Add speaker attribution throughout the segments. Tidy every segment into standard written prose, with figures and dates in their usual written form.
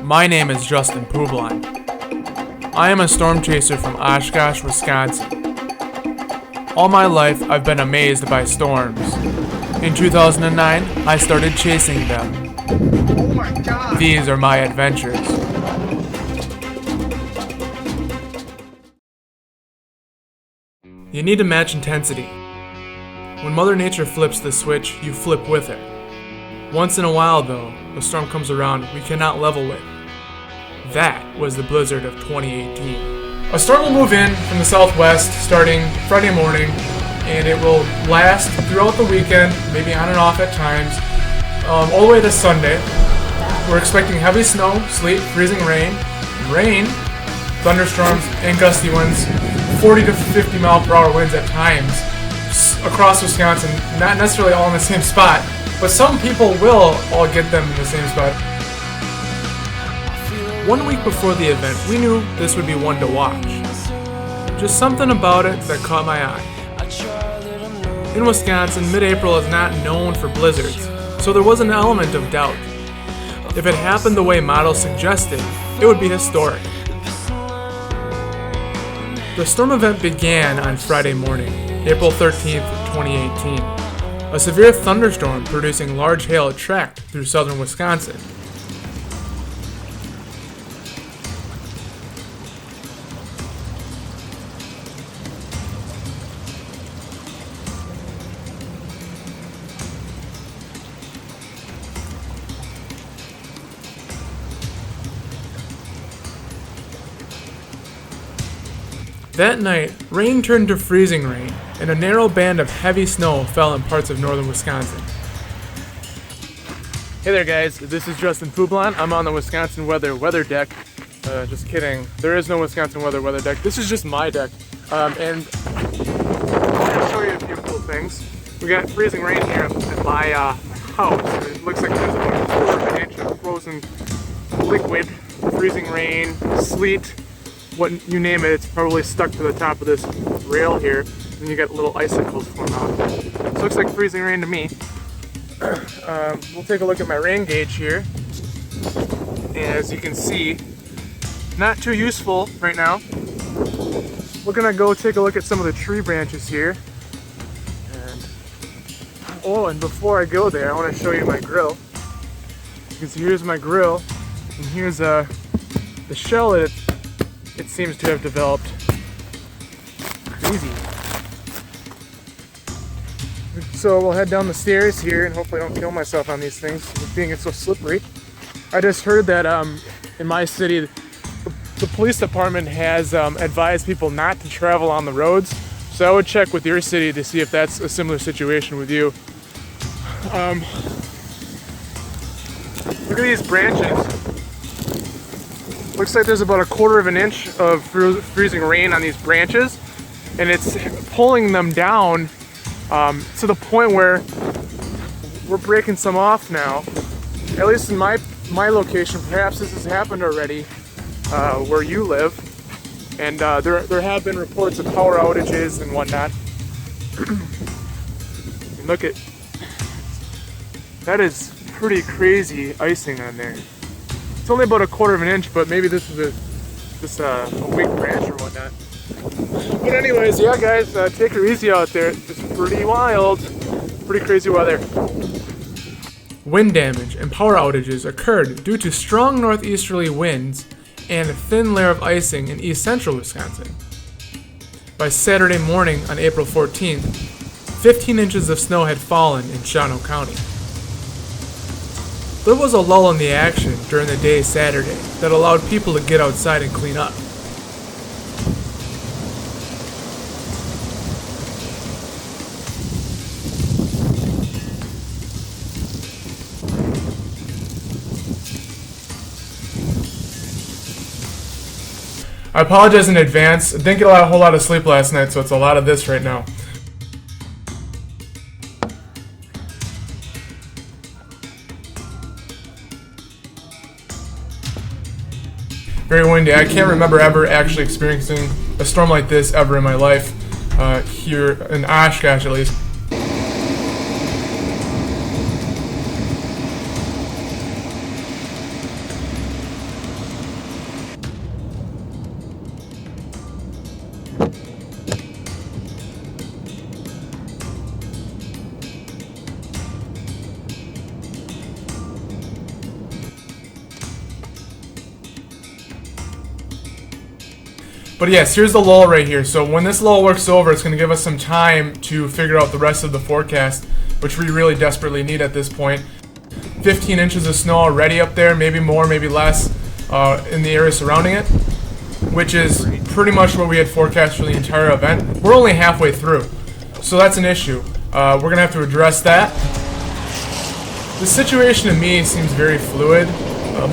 Speaker 1: My name is Justin Publon. I am a storm chaser from Oshkosh, Wisconsin. All my life, I've been amazed by storms. In 2009, I started chasing them.
Speaker 2: Oh my God!
Speaker 1: These are my adventures. You need to match intensity. When Mother Nature flips the switch, you flip with her. Once in a while, though, a storm comes around we cannot level with. That was the blizzard of 2018. A storm will move in from the southwest starting Friday morning, and it will last throughout the weekend, maybe on and off at times, all the way to Sunday. We're expecting heavy snow, sleet, freezing rain, thunderstorms, and gusty winds, 40 to 50 mile per hour winds at times across Wisconsin, not necessarily all in the same spot, but some people will all get them in the same spot. 1 week before the event, we knew this would be one to watch. Just something about it that caught my eye. In Wisconsin, mid-April is not known for blizzards, so there was an element of doubt. If it happened the way models suggested, it would be historic. The storm event began on Friday morning, April 13th, 2018. A severe thunderstorm producing large hail tracked through southern Wisconsin. That night, rain turned to freezing rain, and a narrow band of heavy snow fell in parts of northern Wisconsin. Hey there guys, this is Justin Publon. I'm on the Wisconsin weather deck. Just kidding, there is no Wisconsin weather deck. This is just my deck. And I'm going to show you a few cool things. We got freezing rain here at my house. It looks like there's about a quarter of an inch of frozen liquid, freezing rain, sleet. What you name it, it's probably stuck to the top of this rail here, and you got little icicles form out. It looks like freezing rain to me. We'll take a look at my rain gauge here. And as you can see, not too useful right now. We're gonna go take a look at some of the tree branches here. And before I go there, I want to show you my grill. Because here's my grill, and here's the shell that it seems to have developed. Crazy. So we'll head down the stairs here and hopefully I don't kill myself on these things, being it's so slippery. I just heard that in my city, the police department has advised people not to travel on the roads. So I would check with your city to see if that's a similar situation with you. Look at these branches. Looks like there's about a quarter of an inch of freezing rain on these branches, and it's pulling them down to the point where we're breaking some off now. At least in my location, perhaps this has happened already where you live, and there have been reports of power outages and whatnot. And look at that, is pretty crazy icing on there. It's only about a quarter of an inch, but maybe this is just a weak branch or whatnot. But anyways, yeah guys, take her easy out there. It's pretty wild, pretty crazy weather. Wind damage and power outages occurred due to strong northeasterly winds and a thin layer of icing in east central Wisconsin. By Saturday morning on April 14th, 15 inches of snow had fallen in Shawano County. There was a lull in the action during the day Saturday that allowed people to get outside and clean up. I apologize in advance. I didn't get a whole lot of sleep last night, so it's a lot of this right now. Very windy. I can't remember ever actually experiencing a storm like this ever in my life, here in Oshkosh at least. But yes, here's the lull right here. So when this lull works over, it's going to give us some time to figure out the rest of the forecast, which we really desperately need at this point. 15 inches of snow already up there, maybe more, maybe less, in the area surrounding it, which is pretty much what we had forecast for the entire event. We're only halfway through, so that's an issue. We're going to have to address that. The situation to me seems very fluid,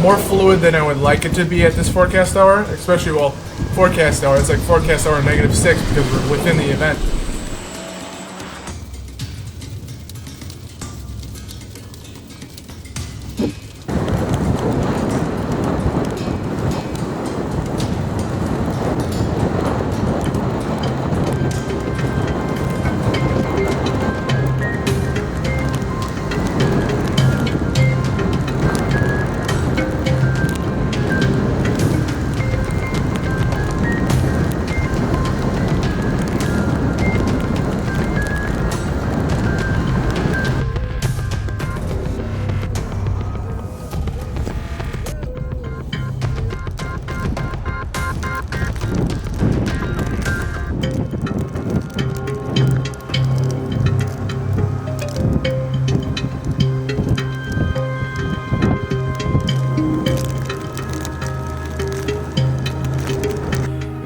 Speaker 1: more fluid than I would like it to be at this forecast hour, especially, well, forecast hour. It's like forecast hour -6 because we're within the event.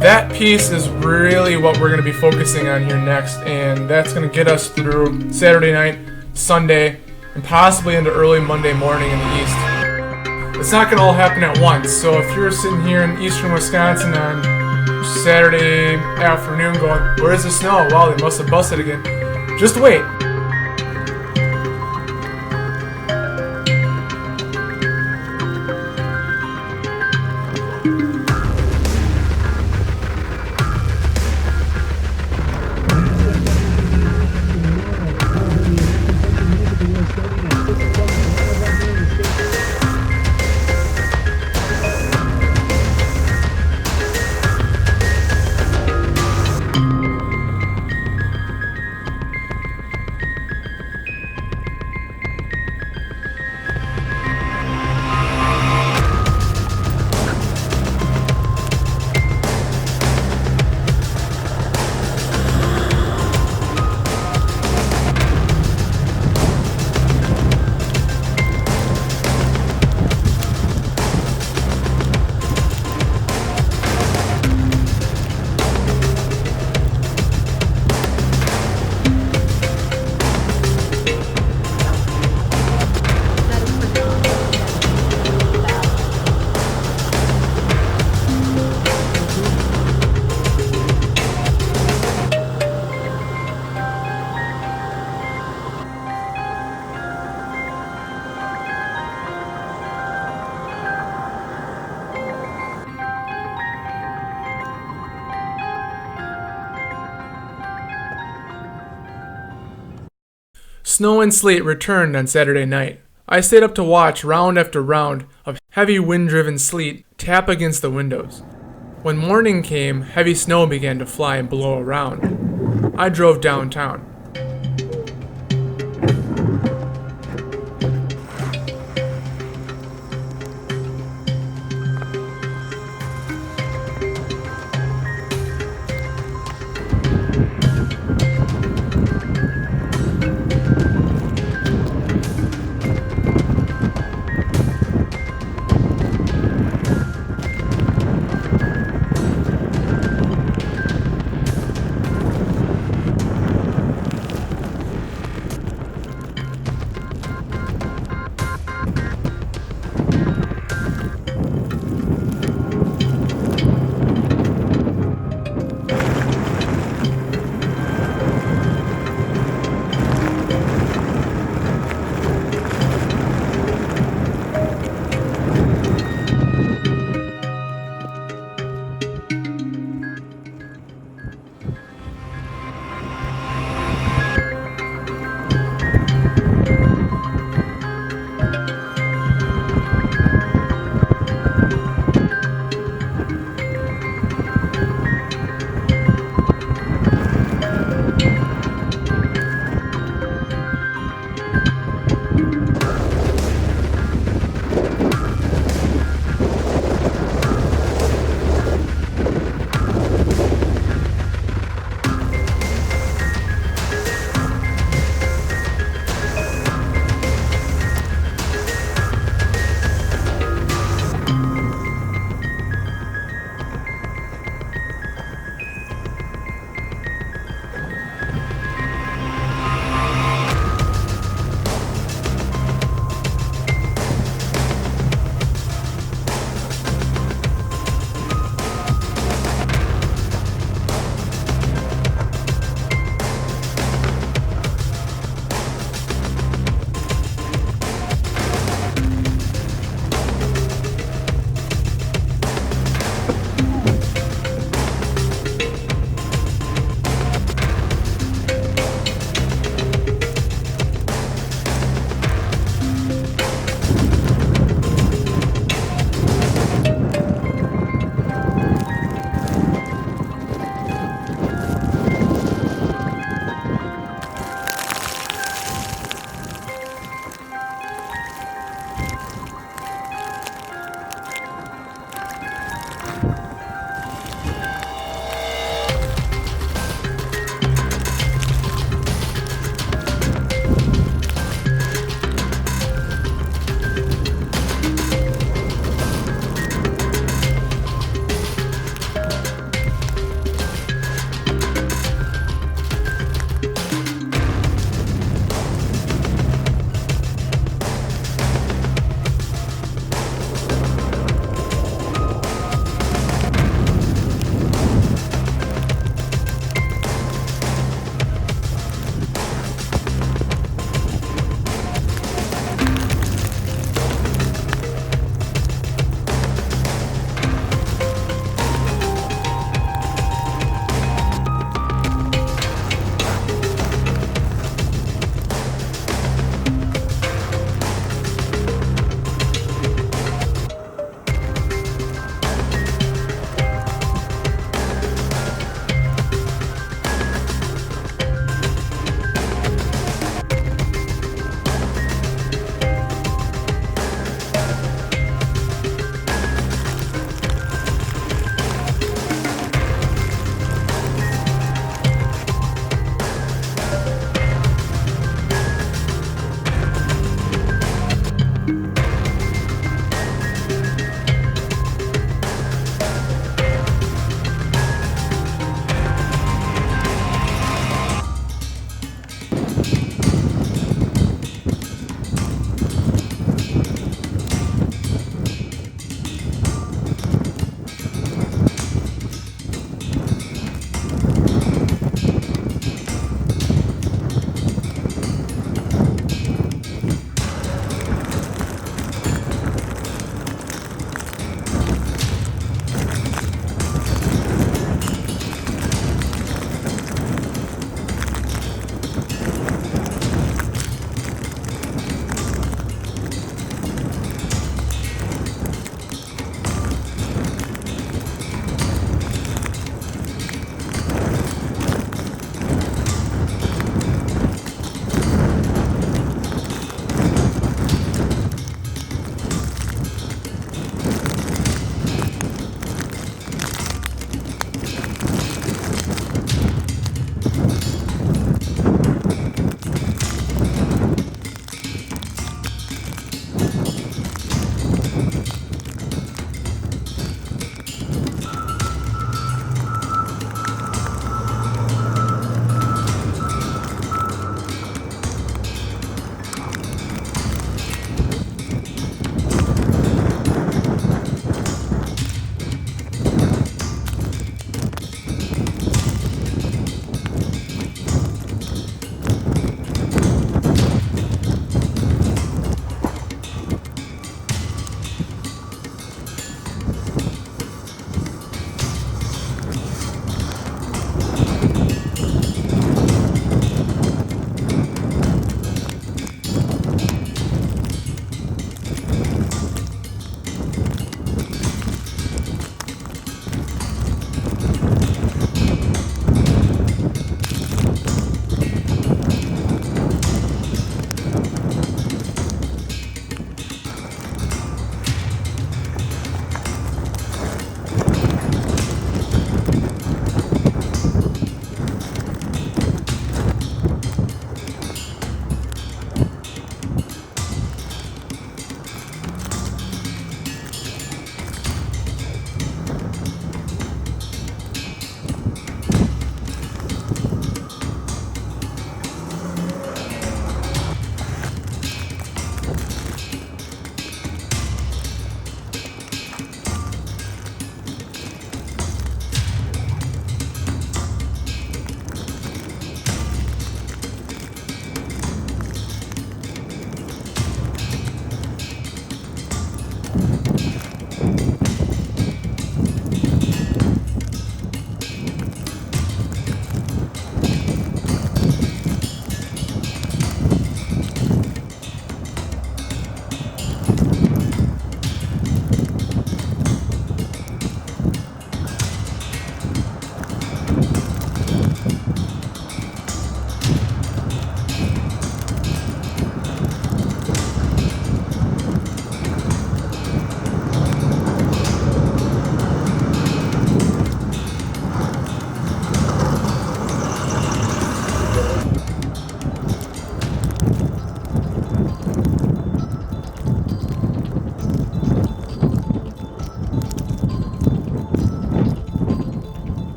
Speaker 1: That piece is really what we're going to be focusing on here next, and that's going to get us through Saturday night, Sunday, and possibly into early Monday morning in the east. It's not going to all happen at once, so if you're sitting here in eastern Wisconsin on Saturday afternoon going, where's the snow? Wow, they must have busted again. Just wait. Snow and sleet returned on Saturday night. I stayed up to watch round after round of heavy wind-driven sleet tap against the windows. When morning came, heavy snow began to fly and blow around. I drove downtown.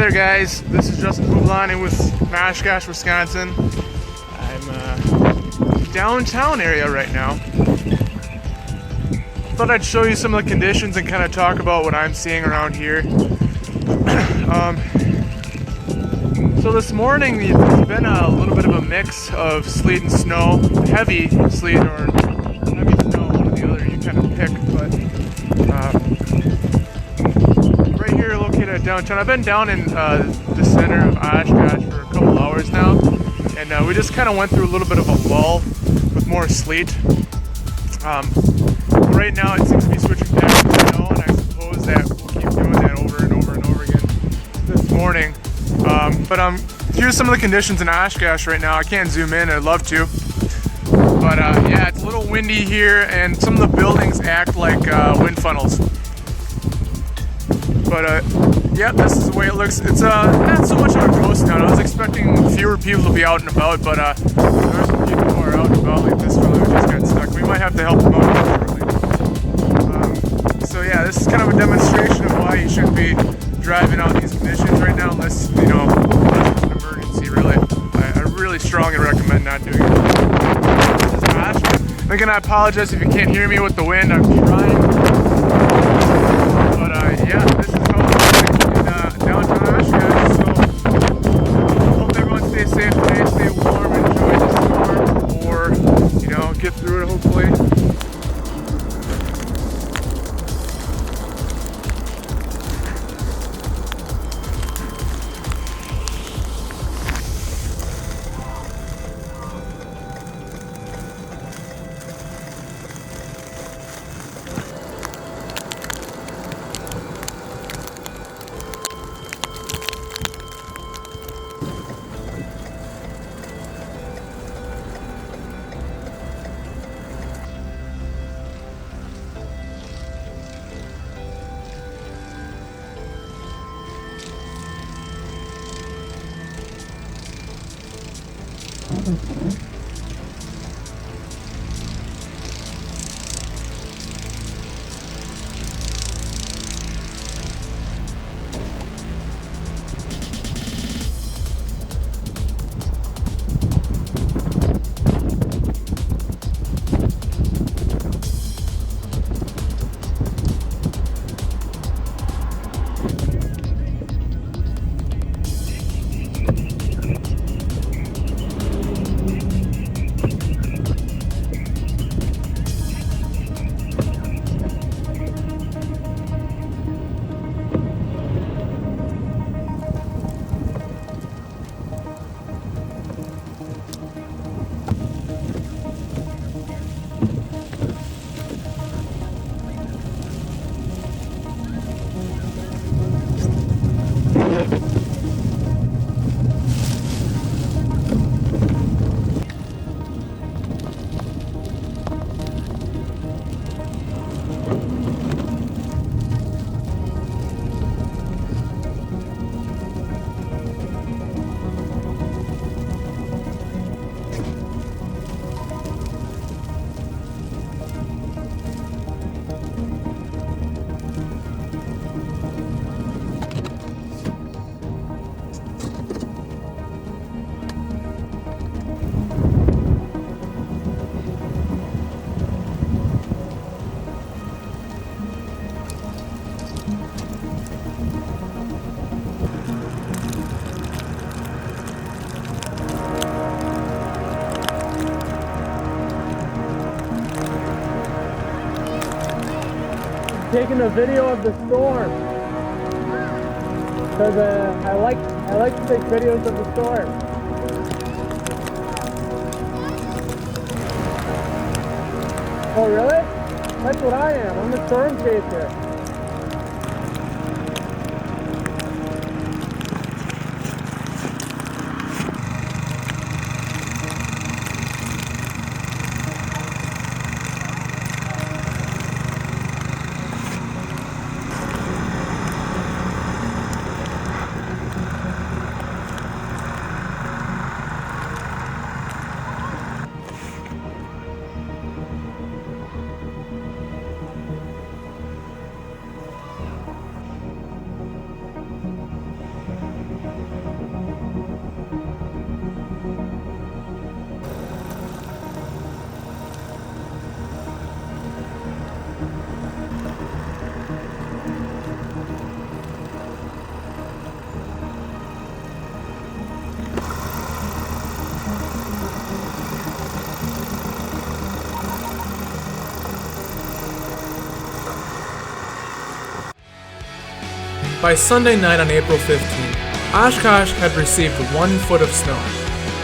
Speaker 1: there guys, this is Justin Publani with Oshkosh, Wisconsin. I'm downtown area right now. Thought I'd show you some of the conditions and kind of talk about what I'm seeing around here. So this morning it's been a little bit of a mix of sleet and snow, heavy sleet or heavy snow, one or the other, you kind of pick, but right here located at downtown. I've been down in the center of Oshkosh for a couple hours now, and we just kind of went through a little bit of a lull with more sleet. Right now it seems to be switching back to snow, and I suppose that we'll keep doing that over and over and over again this morning. But here's some of the conditions in Oshkosh right now. I can't zoom in, I'd love to. But yeah, it's a little windy here, and some of the buildings act like wind funnels. But yeah, this is the way it looks. It's not so much of a ghost town. I was expecting fewer people to be out and about, but there are some people who are out and about, like this fellow who just got stuck. We might have to help him out shortly. So yeah, this is kind of a demonstration of why you shouldn't be driving out in these conditions right now, unless, you know, unless it's an emergency, really. I really strongly recommend not doing it. This is Oshkosh. Again, I apologize if you can't hear me with the wind. I'm trying. But yeah, this is how it's like in downtown Oshkosh. So hope everyone stays safe today, stay warm, enjoy the storm, or, you know, get through it hopefully. Taking a video of the storm because I like to take videos of the storm. Oh really? That's what I am. I'm a storm chaser. By Sunday night on April 15th, Oshkosh had received 1 foot of snow.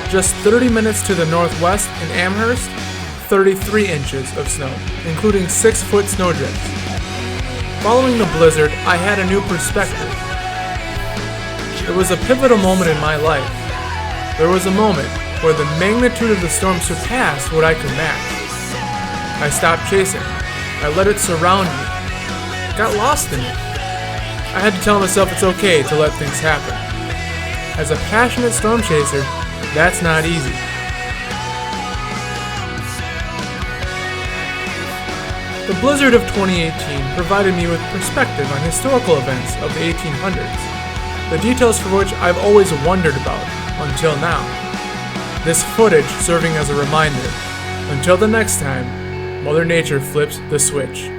Speaker 1: Just 30 minutes to the northwest in Amherst, 33 inches of snow, including 6-foot snowdrifts. Following the blizzard, I had a new perspective. It was a pivotal moment in my life. There was a moment where the magnitude of the storm surpassed what I could match. I stopped chasing. I let it surround me. Got lost in it. I had to tell myself it's okay to let things happen. As a passionate storm chaser, that's not easy. The blizzard of 2018 provided me with perspective on historical events of the 1800s, the details for which I've always wondered about until now. This footage serving as a reminder, until the next time Mother Nature flips the switch.